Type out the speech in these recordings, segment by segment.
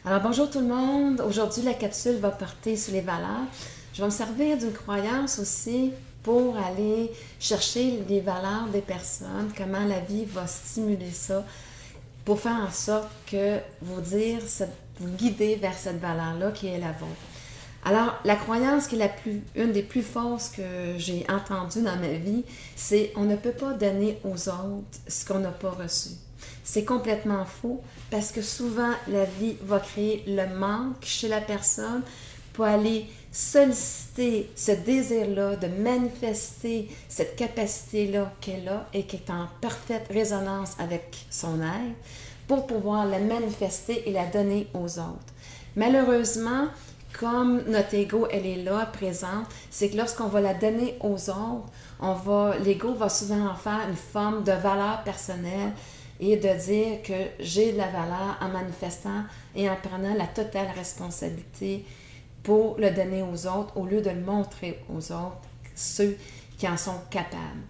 Alors bonjour tout le monde, aujourd'hui la capsule va porter sur les valeurs. Je vais me servir d'une croyance aussi pour aller chercher les valeurs des personnes, comment la vie va stimuler ça, pour faire en sorte que vous guider vers cette valeur-là qui est la vôtre. Alors, la croyance qui est une des plus fausses que j'ai entendues dans ma vie, c'est on ne peut pas donner aux autres ce qu'on n'a pas reçu. C'est complètement faux parce que souvent, la vie va créer le manque chez la personne pour aller solliciter ce désir-là, de manifester cette capacité-là qu'elle a et qui est en parfaite résonance avec son être pour pouvoir la manifester et la donner aux autres. Malheureusement, comme notre ego, elle est là, présente, c'est que lorsqu'on va la donner aux autres, l'ego va souvent en faire une forme de valeur personnelle et de dire que j'ai de la valeur en manifestant et en prenant la totale responsabilité pour le donner aux autres au lieu de le montrer aux autres, ceux qui en sont capables.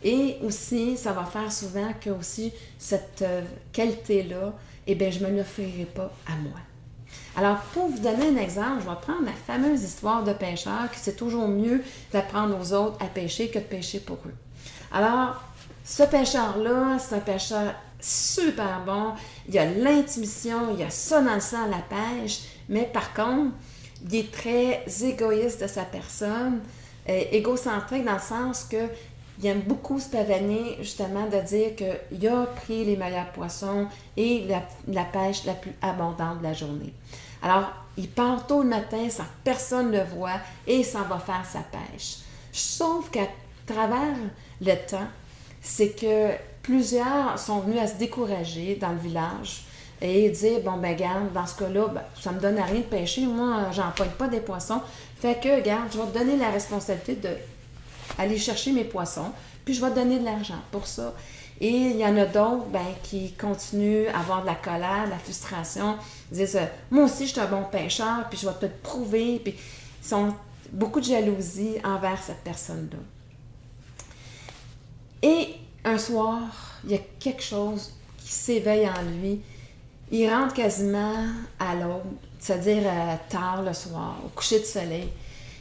Et aussi, ça va faire souvent que aussi cette qualité-là, eh bien, je ne me l'offrirai pas à moi. Alors, pour vous donner un exemple, je vais prendre la fameuse histoire de pêcheur, que c'est toujours mieux d'apprendre aux autres à pêcher que de pêcher pour eux. Alors, ce pêcheur-là, c'est un pêcheur super bon, il a l'intuition, il a ça dans le sang, la pêche, mais par contre, il est très égoïste de sa personne, égocentrique dans le sens que il aime beaucoup se pavaner, justement, de dire qu'il a pris les meilleurs poissons et la pêche la plus abondante de la journée. Alors, il part tôt le matin sans que personne ne le voit et s'en va faire sa pêche. Sauf qu'à travers le temps, c'est que plusieurs sont venus à se décourager dans le village et dire, bon, ben garde, dans ce cas-là, ben, ça me donne à rien de pêcher, moi, j'en pogne pas des poissons. Fait que, garde, je vais te donner la responsabilité de aller chercher mes poissons, puis je vais te donner de l'argent pour ça. Et il y en a d'autres qui continuent à avoir de la colère, de la frustration. Ils disent moi aussi, je suis un bon pêcheur, puis je vais te le prouver. Puis ils ont beaucoup de jalousie envers cette personne-là. Et un soir, il y a quelque chose qui s'éveille en lui. Il rentre quasiment à l'aube, c'est-à-dire tard le soir, au coucher de soleil.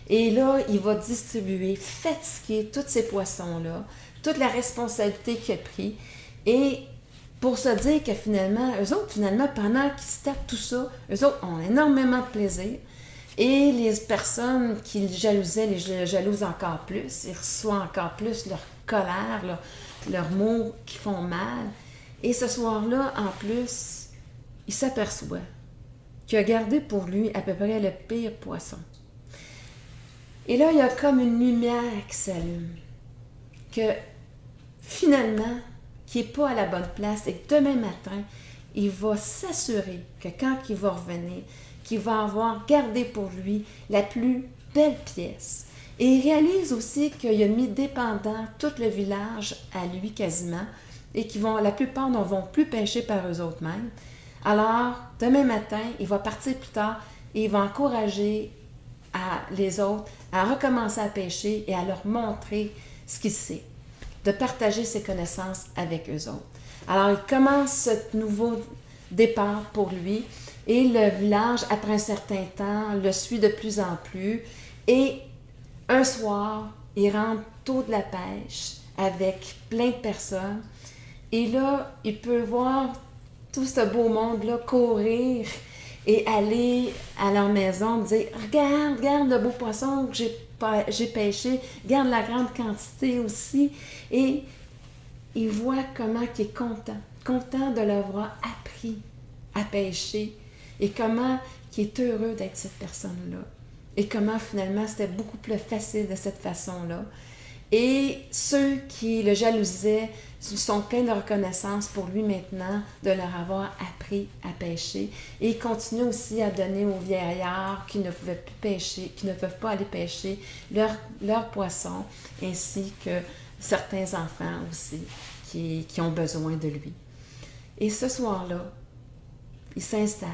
Et là, il va distribuer, fatiguer tous ces poissons-là, toute la responsabilité qu'il a pris. Et pour se dire que finalement, eux autres, pendant qu'ils se tapent tout ça, eux autres ont énormément de plaisir. Et les personnes qui le jalousaient, les jalousent encore plus. Ils reçoivent encore plus leur colère, leurs mots qui font mal. Et ce soir-là, en plus, il s'aperçoit qu'il a gardé pour lui à peu près le pire poisson. Et là, il y a comme une lumière qui s'allume, que finalement, qui n'est pas à la bonne place et que demain matin, il va s'assurer que quand il va revenir, qu'il va avoir gardé pour lui la plus belle pièce. Et il réalise aussi qu'il a mis dépendant tout le village à lui quasiment et la plupart ne vont plus pêcher par eux autres mêmes. Alors, demain matin, il va partir plus tard et il va encourager les autres à recommencer à pêcher et à leur montrer ce qu'il sait, de partager ses connaissances avec eux autres. Alors, il commence ce nouveau départ pour lui et le village, après un certain temps, le suit de plus en plus et un soir, il rentre tôt de la pêche avec plein de personnes et là, il peut voir tout ce beau monde-là courir et aller à leur maison, dire « Regarde le beau poisson que j'ai pêché, regarde la grande quantité aussi. » Et il voit comment il est content de l'avoir appris à pêcher et comment il est heureux d'être cette personne-là. Et comment finalement c'était beaucoup plus facile de cette façon-là. Et ceux qui le jalousaient sont pleins de reconnaissance pour lui maintenant de leur avoir appris à pêcher. Et il continue aussi à donner aux vieillards qui ne pouvaient plus pêcher, qui ne peuvent pas aller pêcher leurs poissons, ainsi que certains enfants aussi qui ont besoin de lui. Et ce soir-là, il s'installe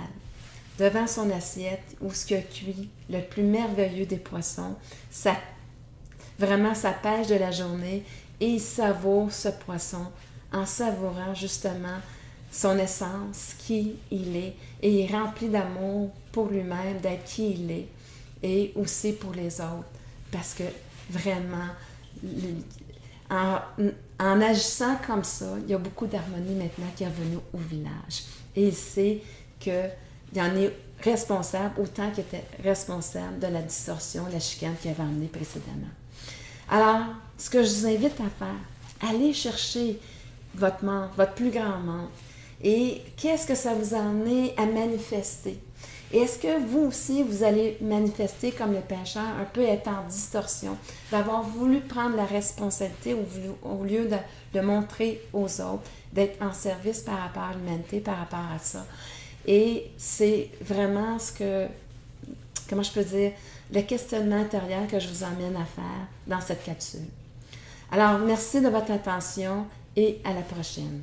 devant son assiette où ce qu'il a cuit le plus merveilleux des poissons, vraiment sa pêche de la journée, et il savoure ce poisson en savourant justement son essence, qui il est, et il est rempli d'amour pour lui-même, d'être qui il est, et aussi pour les autres. Parce que vraiment, en agissant comme ça, il y a beaucoup d'harmonie maintenant qui est revenue au village. Et il sait qu'il en est responsable autant qu'il était responsable de la distorsion, la chicane qu'il avait emmenée précédemment. Alors, ce que je vous invite à faire, allez chercher votre membre, votre plus grand membre. Et qu'est-ce que ça vous a amené à manifester? Et est-ce que vous aussi, vous allez manifester comme le pécheur, un peu être en distorsion, d'avoir voulu prendre la responsabilité au lieu de montrer aux autres, d'être en service par rapport à l'humanité, par rapport à ça. Et c'est vraiment comment je peux dire, le questionnement intérieur que je vous emmène à faire dans cette capsule. Alors, merci de votre attention et à la prochaine.